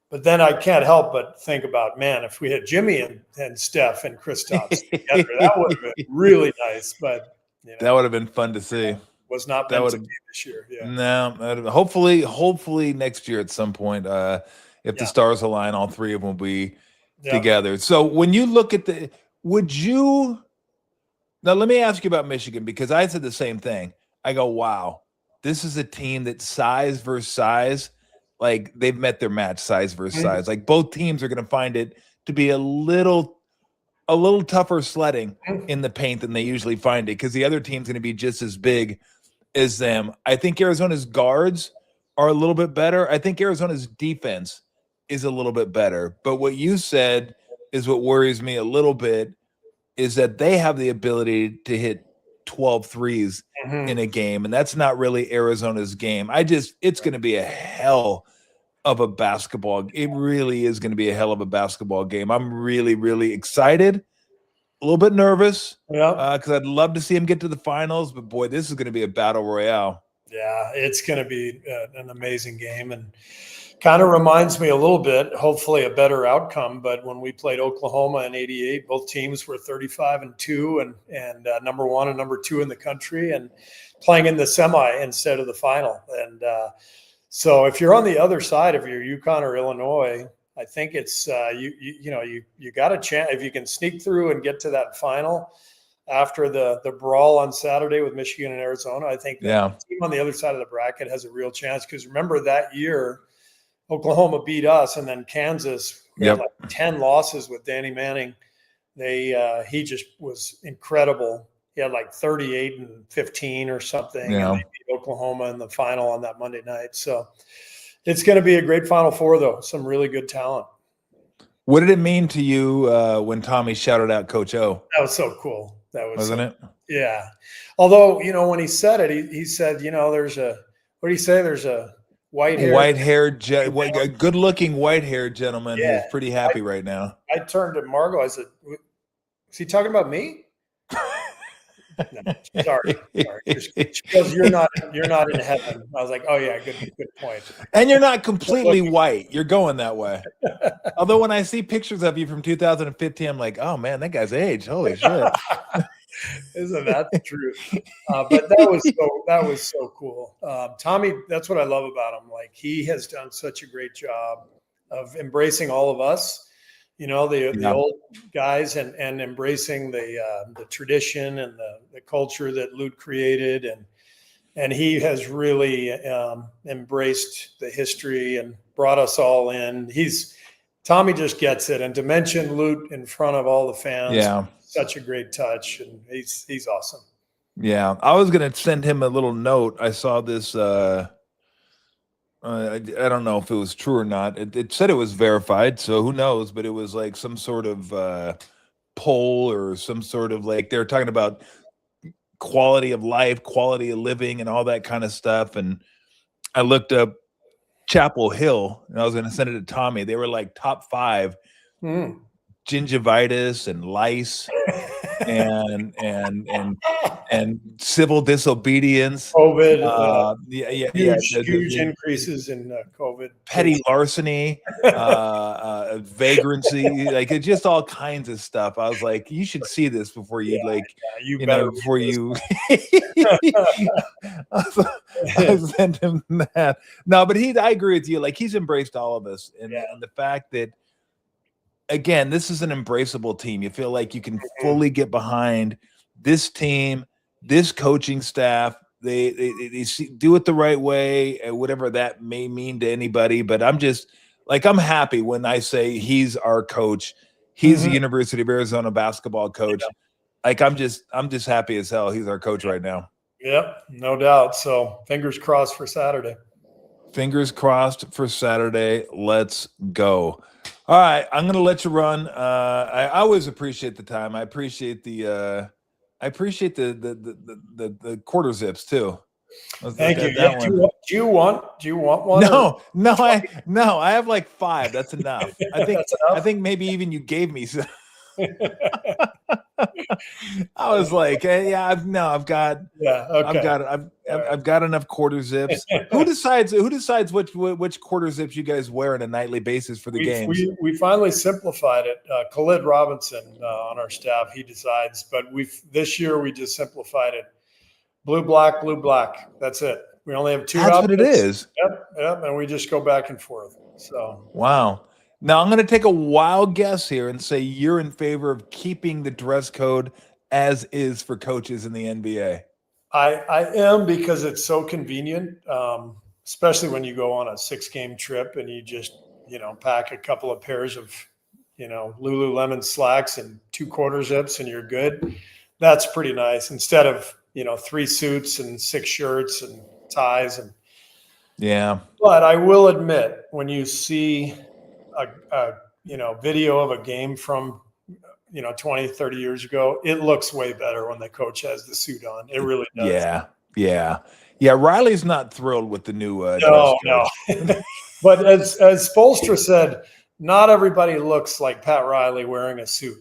But then I can't help but think about, man, if we had Jimmy and Steph and Kristaps together, that would have been really nice. But that would have been fun to see. Was not meant to be this year. Yeah. No, hopefully next year at some point, if the stars align, all three of them will be together. So when you look at now let me ask you about Michigan, because I said the same thing. I go, wow, this is a team that size versus size, like they've met their match, size versus size. Like both teams are going to find it to be a little a little tougher sledding in the paint than they usually find it, because the other team's going to be just as big as them. I think Arizona's guards are a little bit better. I think Arizona's defense is a little bit better. But what you said is what worries me a little bit, is that they have the ability to hit 12 threes in a game, and that's not really Arizona's game. It's going to be a hell of a basketball. It really is going to be a hell of a basketball game. I'm really, really excited, a little bit nervous, because I'd love to see him get to the finals, but boy, this is going to be a battle royale. Yeah, it's going to be an amazing game, and kind of reminds me a little bit, hopefully a better outcome. But when we played Oklahoma in '88, both teams were 35-2 and number 1 and number 2 in the country, and playing in the semi instead of the final. And so if you're on the other side, if you're UConn or Illinois, I think it's you got a chance if you can sneak through and get to that final after the brawl on Saturday with Michigan and Arizona. I think the team on the other side of the bracket has a real chance, because remember that year Oklahoma beat us, and then Kansas had like 10 losses with Danny Manning. He just was incredible. He had like 38 and 15 or something. Yeah. And they beat Oklahoma in the final on that Monday night. So it's going to be a great Final Four, though. Some really good talent. What did it mean to you when Tommy shouted out Coach O? That was so cool. Wasn't it? Yeah. Although, when he said it, he said, there's a, what do you say? There's a white-haired, good-looking white-haired gentleman who's pretty happy right now. I turned to Margot. I said, "Is he talking about me?" No, sorry. She goes, "You're not in heaven." I was like, "Oh yeah, good point." And you're not completely white. You're going that way. Although when I see pictures of you from 2015, I'm like, "Oh man, that guy's aged. Holy shit!" Isn't that the truth? But that was so cool. Tommy, that's what I love about him. Like, he has done such a great job of embracing all of us, the old guys, and embracing the tradition and the culture that Lute created, and he has really embraced the history and brought us all in. Tommy just gets it, and to mention Lute in front of all the fans, such a great touch, and he's awesome. Yeah, I was gonna send him a little note. I saw this. I don't know if it was true or not. It said it was verified, so who knows? But it was like some sort of poll, or some sort of, like, they were talking about quality of life, quality of living, and all that kind of stuff. And I looked up Chapel Hill, and I was going to send it to Tommy. They were like top 5 gingivitis and lice and civil disobedience, COVID, huge increases in COVID, petty larceny, vagrancy, like it's just all kinds of stuff. I was like, you should see this before you before you. I sent him that. No, but I agree with you. Like, he's embraced all of us, and the fact that, again, this is an embraceable team. You feel like you can fully get behind this team, this coaching staff. They do it the right way, whatever that may mean to anybody. But I'm happy when I say he's our coach. He's the University of Arizona basketball coach. Like, I'm just happy as hell. He's our coach right now. Yep, no doubt. So fingers crossed for Saturday. Fingers crossed for Saturday. Let's go. All right, I'm gonna let you run. I always appreciate the time. I appreciate the quarter zips too. Thank you. Do you want one? No. I have like 5. That's enough. I think maybe even you gave me some. I was like, I've got enough quarter zips. Who decides which quarter zips you guys wear on a nightly basis for the games? We finally simplified it. Khalid Robinson on our staff, he decides, but this year we just simplified it. Blue, black. That's it. We only have 2 That's outfits. What it is. Yep, and we just go back and forth. So wow. Now, I'm going to take a wild guess here and say you're in favor of keeping the dress code as is for coaches in the NBA. I am, because it's so convenient, especially when you go on a 6-game trip and you just, pack a couple of pairs of Lululemon slacks and 2/4 zips and you're good. That's pretty nice instead of 3 suits and 6 shirts and ties. And but I will admit, when you see a video of a game from 20, 30 years ago, it looks way better when the coach has the suit on. It really does. Yeah. Riley's not thrilled with the new dress code. No. But as Spoelstra said, not everybody looks like Pat Riley wearing a suit.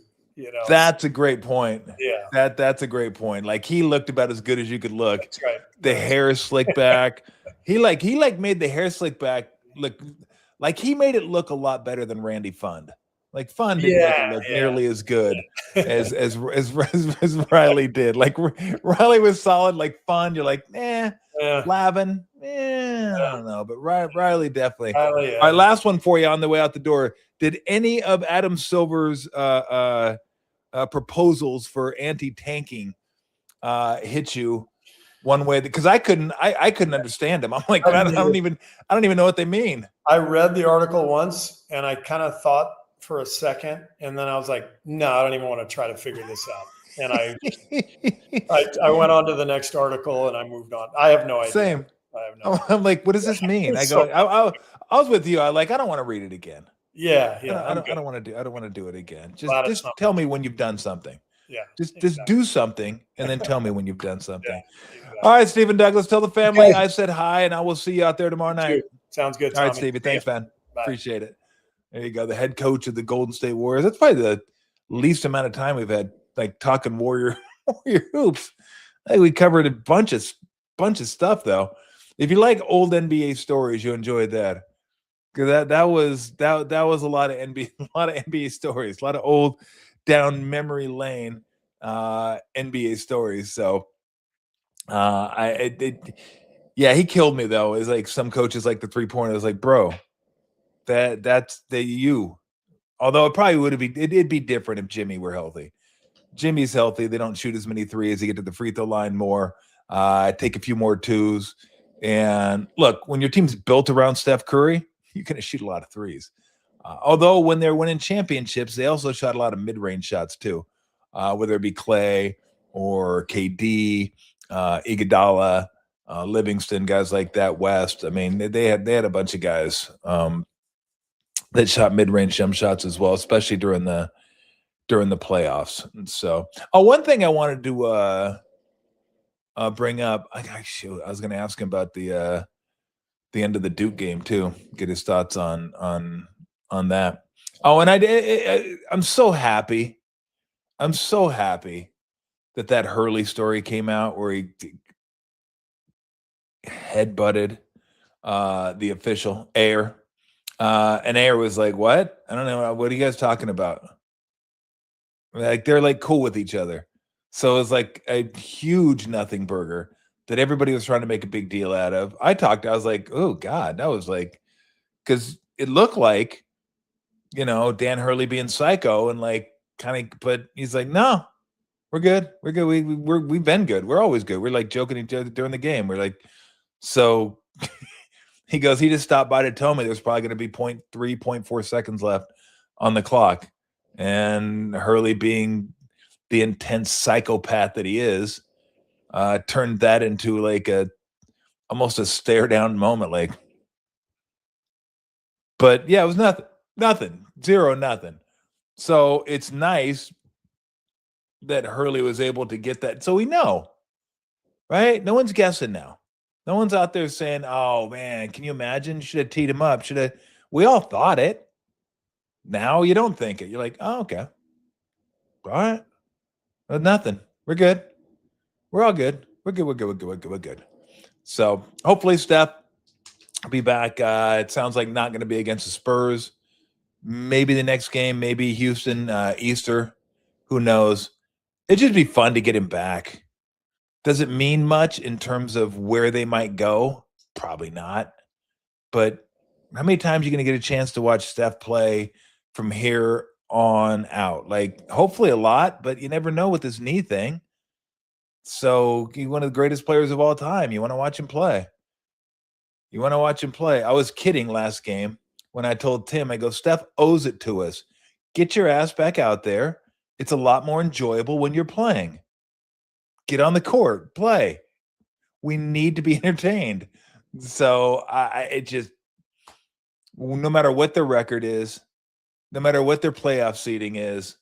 That's a great point. Yeah, that's a great point. Like, he looked about as good as you could look. That's right. The hair slicked back. he made the hair slick back look like he made it look a lot better than Randy Fund. Like, Fund didn't look nearly as good as Riley did. Like, Riley was solid. Like, Fund, you're like, Lavin, I don't know, but Riley definitely. All right, last one for you on the way out the door. Did any of Adam Silver's proposals for anti-tanking hit you one way? Because I couldn't understand them. I'm like, I don't even know what they mean. I read the article once and I kind of thought for a second, and then I was like, no, I don't even want to try to figure this out. And I went on to the next article and I moved on. I have no idea. Same. I have no idea. I'm like, what does this mean? I go, I was with you. I don't want to read it again. Yeah. I don't want to do it again. Just tell me when you've done something. Yeah. Just do something and then tell me when you've done something. Exactly. All right, Stephen Douglas, tell the family I said hi, and I will see you out there tomorrow night. Sounds good. All right, Stevie. Thanks, man. Bye. Appreciate it. There you go. The head coach of the Golden State Warriors. That's probably the least amount of time we've had like talking Warrior hoops. I think we covered a bunch of stuff though. If you like old NBA stories, you enjoyed that. Because that was a lot of NBA stories, a lot of old down memory lane NBA stories. So he killed me though. It's like some coaches like the 3-pointer. It was like, bro, that's you. Although it'd be different if Jimmy were healthy. Jimmy's healthy. They don't shoot as many threes. They get to the free throw line more, take a few more twos. And look, when your team's built around Steph Curry, you're going to shoot a lot of threes. Although when they're winning championships, they also shot a lot of mid-range shots too, whether it be Clay or KD, Iguodala, Livingston, guys like that, West. I mean, they had a bunch of guys that shot mid-range jump shots as well, especially during the playoffs. And so, one thing I wanted to bring up, I was going to ask him about the end of the Duke game too, get his thoughts on that. Oh, and I'm so happy. I'm so happy that Hurley story came out where he headbutted the official Ayer. And Ayer was like, what? I don't know. What are you guys talking about? Like, they're like cool with each other. So it was like a huge nothing burger that everybody was trying to make a big deal out of. I was like, oh God, that was like, because it looked like, Dan Hurley being psycho and like kind of, but he's like, no, we're good. We're good. We've been good. We're always good. We're like joking each other during the game. We're like, so he goes, he just stopped by to tell me there's probably going to be 0.3, 0.4 seconds left on the clock. And Hurley, being the intense psychopath that he is, turned that into like almost a stare down moment. Like, but yeah, it was nothing, 0-0. So it's nice that Hurley was able to get that. So we know, right? No one's guessing now. No one's out there saying, oh man, can you imagine? Should have teed him up. We all thought it. Now you don't think it. You're like, oh, okay. All right. Well, nothing. We're good. We're all good. We're good. So hopefully Steph will be back. It sounds like not going to be against the Spurs. Maybe the next game, maybe Houston, Easter. Who knows? It'd just be fun to get him back. Does it mean much in terms of where they might go? Probably not. But how many times are you going to get a chance to watch Steph play from here on out? Like, hopefully a lot, but you never know with this knee thing. So he's one of the greatest players of all time. You want to watch him play. I was kidding last game when I told Tim, I go, Steph owes it to us. Get your ass back out there. It's a lot more enjoyable when you're playing. Get on the court, play. We need to be entertained. So it just, no matter what their record is, no matter what their playoff seeding is,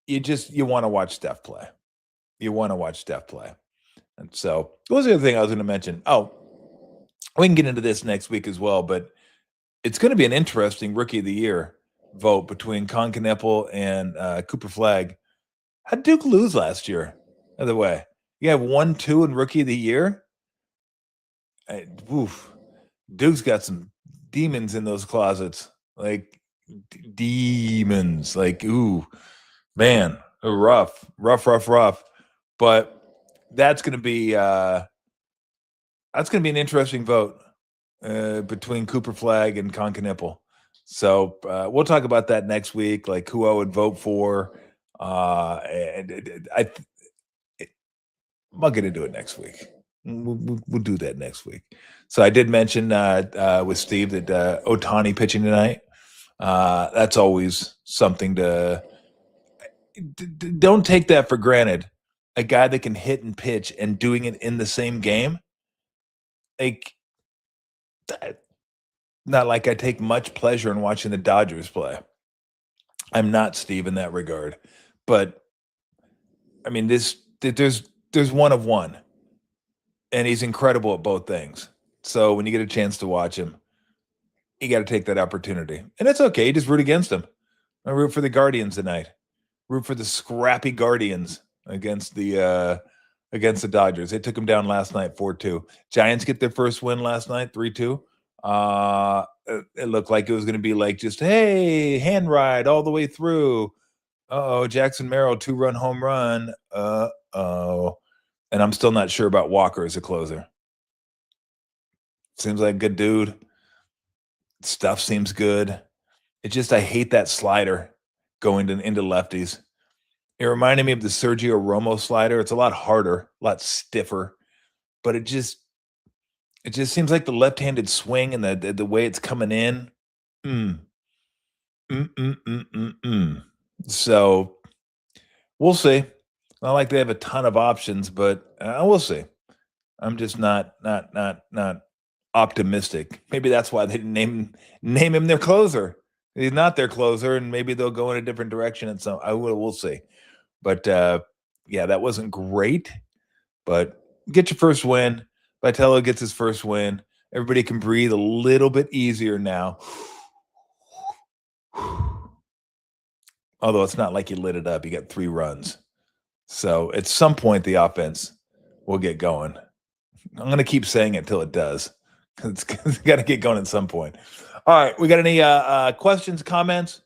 you want to watch Steph play. You want to watch Steph play. And so, what was the other thing I was going to mention? Oh, we can get into this next week as well, but it's going to be an interesting Rookie of the Year vote between Con Kneppel and Cooper Flagg. How did Duke lose last year? By the way, you have 1-2 in Rookie of the Year. Oof. Duke's got some demons in those closets, like demons. Like, ooh, man, rough. But that's going to be an interesting vote between Cooper Flagg and Con Kneppel. So we'll talk about that next week, like who I would vote for. I'm not going to do it next week. We'll do that next week. So I did mention with Steve that Ohtani pitching tonight. That's always something to don't take that for granted. A guy that can hit and pitch and doing it in the same game. Like, not like I take much pleasure in watching the Dodgers play. I'm not Steve in that regard. But I mean, there's one of one. And he's incredible at both things. So when you get a chance to watch him, you got to take that opportunity. And it's okay. You just root against him. I root for the Guardians tonight. Root for the scrappy Guardians against the Dodgers. They took them down last night 4-2. Giants get their first win last night 3-2. It looked like it was going to be like just, hey, hand ride all the way through. Jackson Merrill 2-run home run. And I'm still not sure about Walker as a closer. Seems like a good dude. Stuff seems good. It just, I hate that slider going into lefties. It reminded me of the Sergio Romo slider. It's a lot harder, a lot stiffer, but it just seems like the left-handed swing and the way it's coming in. So we'll see. Not like they have a ton of options, but we'll see. I'm just not optimistic. Maybe that's why they didn't name him their closer. He's not their closer, and maybe they'll go in a different direction. And so we'll see. But yeah, that wasn't great. But get your first win. Vitello gets his first win. Everybody can breathe a little bit easier now. Although it's not like you lit it up. You got 3 runs. So at some point, the offense will get going. I'm going to keep saying it till it does. It's got to get going at some point. All right. We got any questions, comments?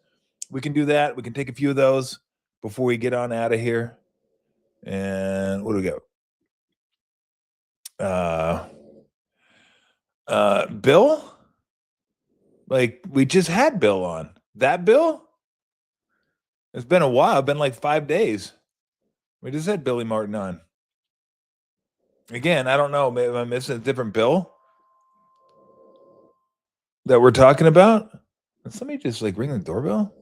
We can do that. We can take a few of those before we get on out of here. And what do we got? Bill? Like, we just had Bill on. That Bill? It's been a while. It's been like 5 days. We just had Billy Martin on. Again, I don't know. Maybe I'm missing a different Bill that we're talking about. Did somebody just like ring the doorbell?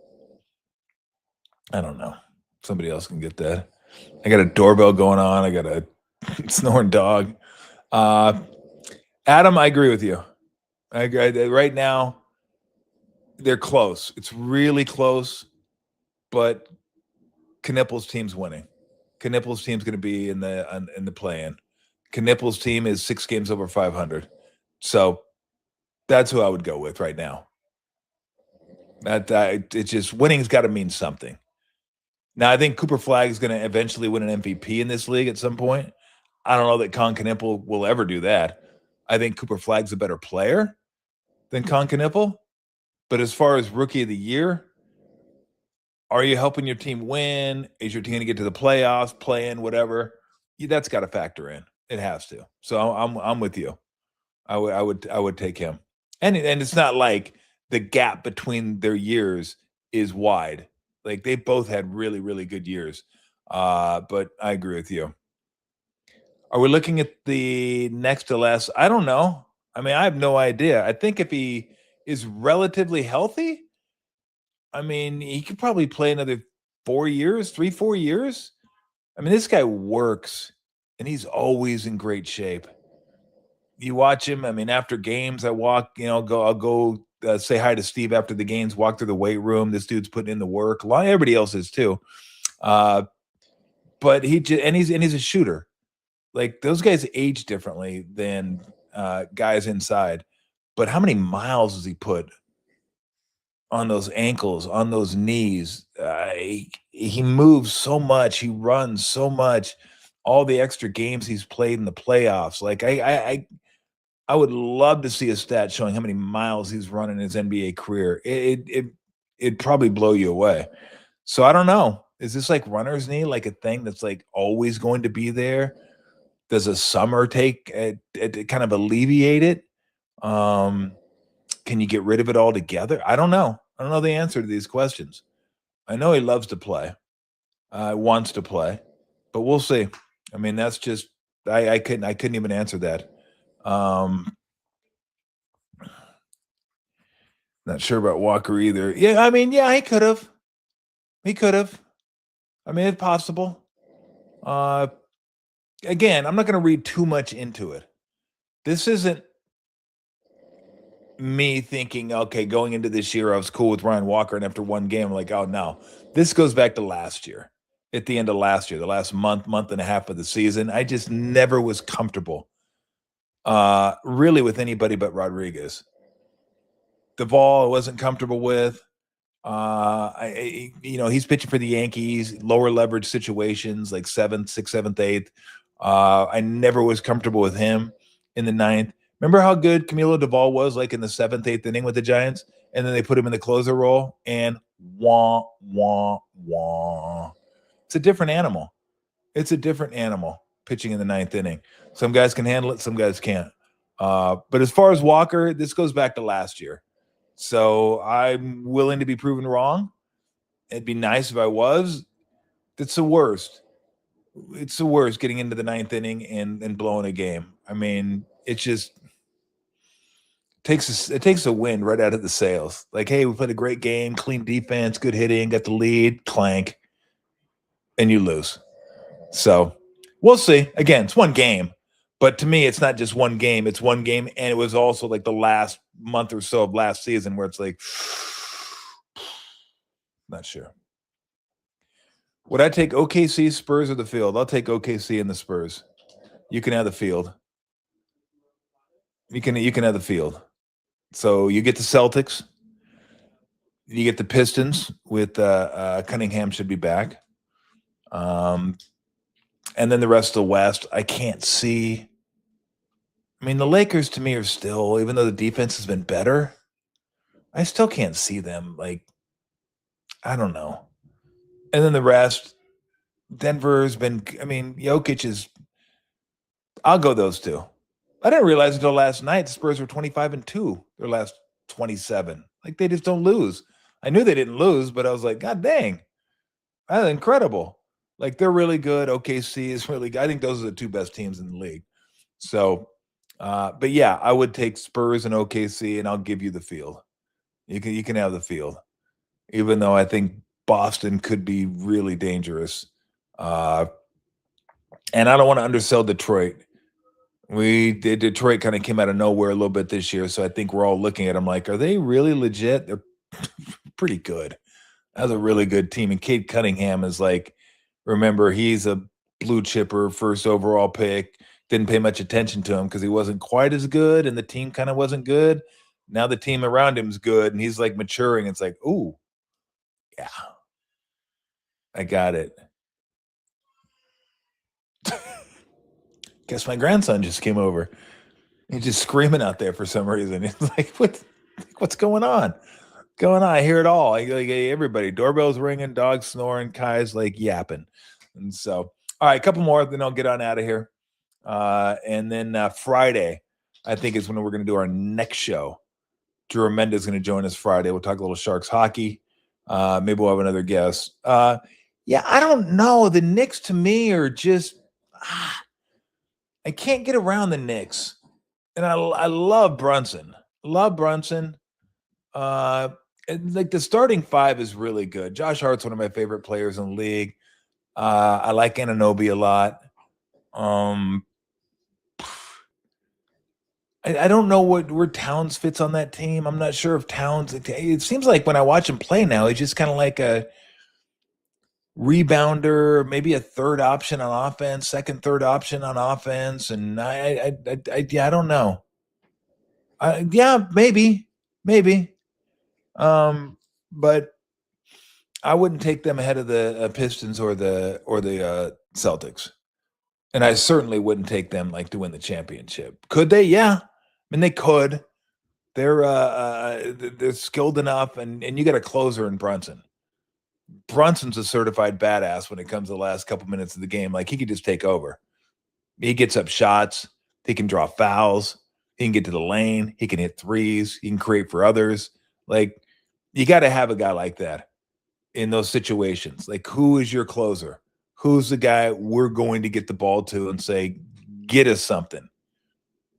I don't know. Somebody else can get that. I got a doorbell going on. I got a snoring dog. Adam, I agree with you. I agree. Right now, they're close. It's really close, but Kneppel's team's winning. Kneppel's team's going to be in the play-in. Kneppel's team is 6 games over 500. So that's who I would go with right now. It's just winning's got to mean something. Now, I think Cooper Flagg is going to eventually win an MVP in this league at some point. I don't know that Con Kneppel will ever do that. I think Cooper Flagg's a better player than Con Kneppel. But as far as Rookie of the Year, are you helping your team win? Is your team going to get to the playoffs, play-in, whatever? That's got to factor in. It has to. So I'm with you. I would take him. And it's not like the gap between their years is wide. Like, they both had really, really good years. But I agree with you. Are we looking at the next to last? I don't know. I mean, I have no idea. I think if he is relatively healthy, I mean, he could probably play another 4 years, 3, 4 years. I mean, this guy works and he's always in great shape. You watch him. I mean, after games, I'll go say hi to Steve after the games, walk through the weight room. This dude's putting in the work. A lot, everybody else is too. Uh, but he's a shooter. Like those guys age differently than guys inside. But how many miles does he put on those ankles, on those knees? He moves so much. He runs so much. All the extra games he's played in the playoffs. Like I would love to see a stat showing how many miles he's run in his NBA career. It'd probably blow you away. So I don't know. Is this like runner's knee, like a thing that's like always going to be there? Does a summer take to kind of alleviate it? Can you get rid of it altogether? I don't know. I don't know the answer to these questions. I know he loves to play, wants to play, but we'll see. I mean, that's just I couldn't even answer that. Not sure about Walker either. Yeah, I mean, yeah, he could have. He could have. I mean, it's possible. Uh, Again, I'm not going to read too much into it. This isn't me thinking, okay, going into this year, I was cool with Ryan Walker, and after one game, I'm like, oh no. This goes back to last year. At the end of last year, the last month and a half of the season, I just never was comfortable, really, with anybody but Rodriguez. Duvall, I wasn't comfortable with. He's pitching for the Yankees, lower leverage situations like sixth, seventh, eighth. I never was comfortable with him in the ninth. Remember how good Camilo Duvall was like in the seventh, eighth inning with the Giants? And then they put him in the closer role and wah, wah, wah. It's a different animal. It's a different animal pitching in the ninth inning. Some guys can handle it, some guys can't. But as far as Walker, this goes back to last year. So I'm willing to be proven wrong. It'd be nice if I was. It's the worst. It's the worst getting into the ninth inning and blowing a game. I mean, it just takes the wind right out of the sails. Like, hey, we played a great game, clean defense, good hitting, got the lead, clank, and you lose. So we'll see. Again, it's one game. But to me, it's not just one game. It's one game, and it was also like the last month or so of last season where it's like, not sure. Would I take OKC, Spurs, or the field? I'll take OKC and the Spurs. You can have the field. You can have the field. So you get the Celtics. You get the Pistons with Cunningham should be back. And then the rest of the West, I can't see. I mean, the Lakers to me are still, even though the defense has been better, I still can't see them. Like, I don't know. And then the rest, Denver's been, I mean, Jokic is, I'll go those two. I didn't realize until last night the Spurs were 25-2, their last 27. Like, they just don't lose. I knew they didn't lose, but I was like, God dang, that's incredible. Like, they're really good. OKC is really good. I think those are the two best teams in the league. So, but yeah, I would take Spurs and OKC, and I'll give you the field. You can have the field, even though I think Boston could be really dangerous. And I don't want to undersell Detroit. Detroit kind of came out of nowhere a little bit this year, so I think we're all looking at them like, are they really legit? They're pretty good. That's a really good team. And Cade Cunningham is like, remember, he's a blue chipper, first overall pick. Didn't pay much attention to him because he wasn't quite as good, and the team kind of wasn't good. Now the team around him is good, and he's like maturing. It's like, ooh, yeah, I got it. Guess my grandson just came over. He's just screaming out there for some reason. He's like, what's going on? Going on? I hear it all. Like everybody, doorbells ringing, dogs snoring, Kai's like yapping. And so, all right, a couple more, then I'll get on out of here. And then Friday, I think is when we're going to do our next show. Drew Amenda is going to join us Friday. We'll talk a little Sharks hockey. Maybe we'll have another guest. Yeah, I don't know. The Knicks to me are just, I can't get around the Knicks. And I love Brunson. Love Brunson. like the starting five is really good. Josh Hart's one of my favorite players in the league. I like Anunoby a lot. I don't know where Towns fits on that team. I'm not sure if Towns. It seems like when I watch him play now, he's just kind of like a rebounder, maybe a third option on offense, second, third option on offense, and yeah, I don't know. Yeah, maybe. But I wouldn't take them ahead of the Pistons or the Celtics, and I certainly wouldn't take them like to win the championship. Could they? Yeah, I mean they could. They're skilled enough, and you got a closer in Brunson. Brunson's a certified badass when it comes to the last couple minutes of the game. Like he could just take over. He gets up shots. He can draw fouls. He can get to the lane. He can hit threes. He can create for others. Like you got to have a guy like that in those situations. Like who is your closer? Who's the guy we're going to get the ball to and say, get us something?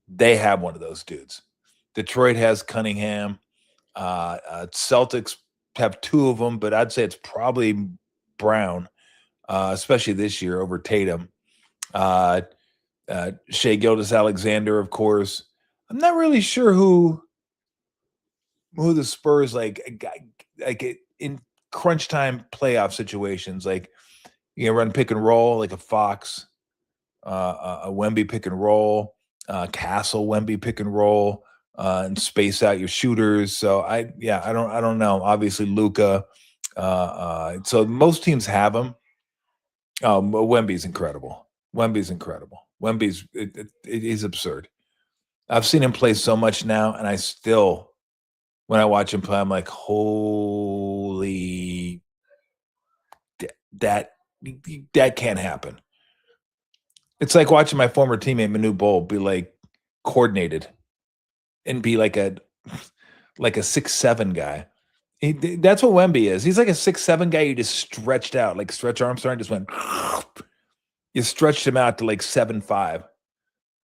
They have one of those dudes. Detroit has Cunningham. Celtics have two of them, but I'd say it's probably Brown, especially this year over Tatum. Shea Gilgeous-Alexander, of course. I'm not really sure who the Spurs like in crunch time playoff situations. Like you run pick and roll like a Fox, a Wemby pick and roll, Castle Wemby pick and roll. And space out your shooters. So I don't know. Obviously Luka. So most teams have him. Wemby's incredible. He's absurd. I've seen him play so much now, and I still, when I watch him play, I'm like, holy, that can't happen. It's like watching my former teammate Manu Bol be like coordinated and be like a 6'7" guy. That's what Wemby is. He's like a 6'7" guy you just stretched out, like Stretch Armstrong just went. You stretched him out to like 7'5"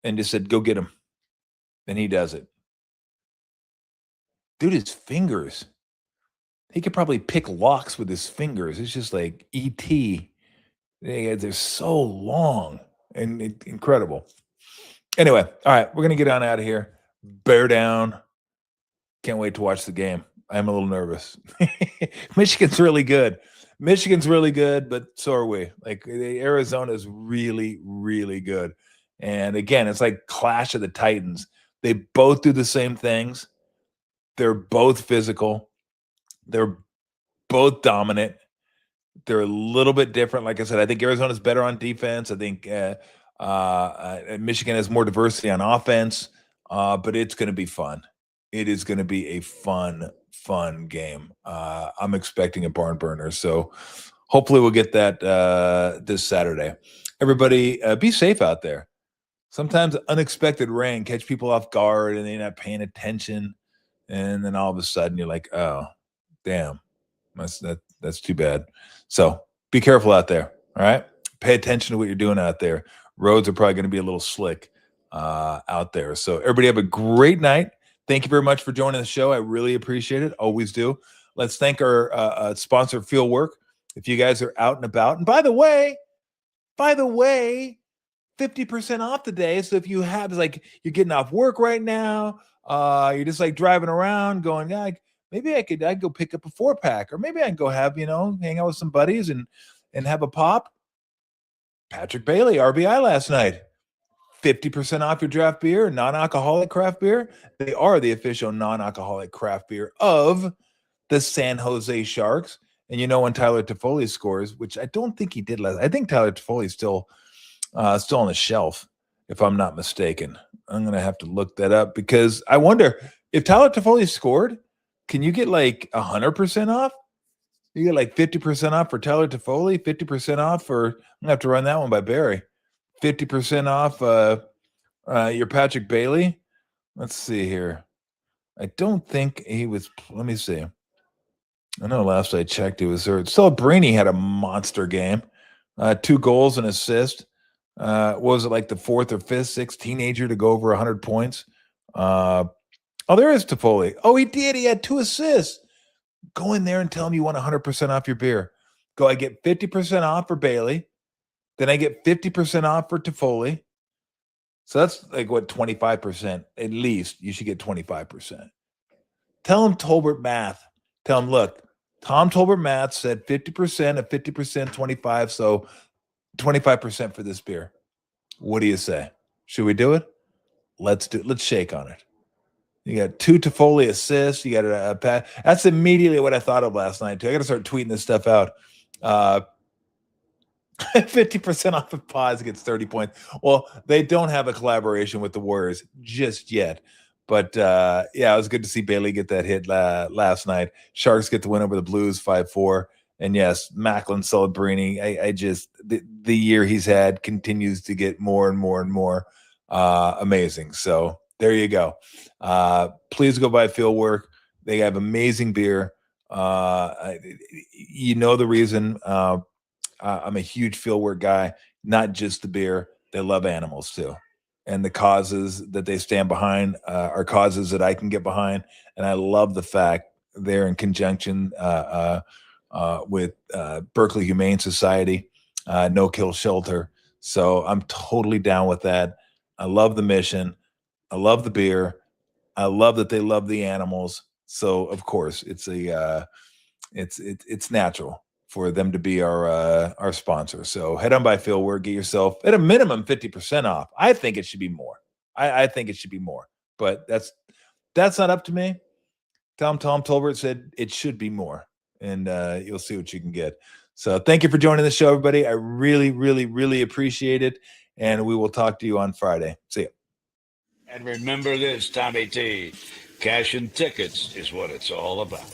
and just said, "Go get him," and he does it. Dude, his fingers. He could probably pick locks with his fingers. It's just like E.T. They're so long and incredible. Anyway, all right, we're gonna get on out of here. Bear down. Can't wait to watch the game. I'm a little nervous. Michigan's really good, but so are we. Like Arizona's really, really good. And again, it's like Clash of the Titans. They both do the same things. They're both physical. They're both dominant. They're a little bit different. Like I said, I think Arizona's better on defense. I think Michigan has more diversity on offense. But it's going to be fun. It is going to be a fun game. I'm expecting a barn burner. So hopefully we'll get that this Saturday. Everybody, be safe out there. Sometimes unexpected rain catch people off guard and they're not paying attention. And then all of a sudden you're like, oh, damn, that's too bad. So be careful out there. All right. Pay attention to what you're doing out there. Roads are probably going to be a little slick out there. So everybody have a great night. Thank you very much for joining the show. I really appreciate it. Always do. Let's thank our sponsor, Fieldwork. If you guys are out and about, and by the way, 50% off today. So if you have like you're getting off work right now, you're just like driving around, going, yeah, maybe I'd go pick up a 4-pack, or maybe I can go have hang out with some buddies and have a pop. Patrick Bailey, RBI last night. 50% off your draft beer, non-alcoholic craft beer. They are the official non-alcoholic craft beer of the San Jose Sharks. And when Tyler Toffoli scores, which I don't think he did last. I think Tyler Toffoli is still on the shelf, if I'm not mistaken. I'm going to have to look that up because I wonder if Tyler Toffoli scored, can you get like 100% off? You get like 50% off for Tyler Toffoli, 50% off for, I'm going to have to run that one by Barry. 50% off your Patrick Bailey. Let's see here. I don't think he was. Let me see. I know last I checked, it was there. Celebrini had a monster game. 2 goals and assist. Was it like the 4th or 5th, 6th teenager to go over 100 points? There is Toffoli. Oh, he did. He had 2 assists. Go in there and tell them you want 100% off your beer. Go, I get 50% off for Bailey. Then I get 50% off for Toffoli. So that's like what, 25%? At least you should get 25%. Tell them Tolbert math. Tell them, look, Tom Tolbert math said 50% of 50%, 25. So 25% for this beer. What do you say? Should we do it? Let's do it. Let's shake on it. You got 2 Toffoli assists. You got a pat. That's immediately what I thought of last night, too. I got to start tweeting this stuff out. 50% off of Paz gets 30 points. Well, they don't have a collaboration with the Warriors just yet. But yeah, it was good to see Bailey get that hit last night. Sharks get the win over the Blues 5-4. And yes, Macklin Celebrini, I just, the year he's had continues to get more and more and more amazing. So there you go. Please go by Fieldwork. They have amazing beer. You know the reason. I'm a huge Fieldwork guy, not just the beer. They love animals too. And the causes that they stand behind are causes that I can get behind. And I love the fact they're in conjunction with Berkeley Humane Society, No Kill Shelter. So I'm totally down with that. I love the mission. I love the beer. I love that they love the animals. So of course it's natural for them to be our sponsor. So head on by Fieldwork, get yourself at a minimum 50% off. I think it should be more. I think it should be more, but that's not up to me. Tom Tolbert said it should be more, and you'll see what you can get. So thank you for joining the show, everybody. I really, really, really appreciate it, and we will talk to you on Friday. See you. And remember this, Tommy T, cash and tickets is what it's all about.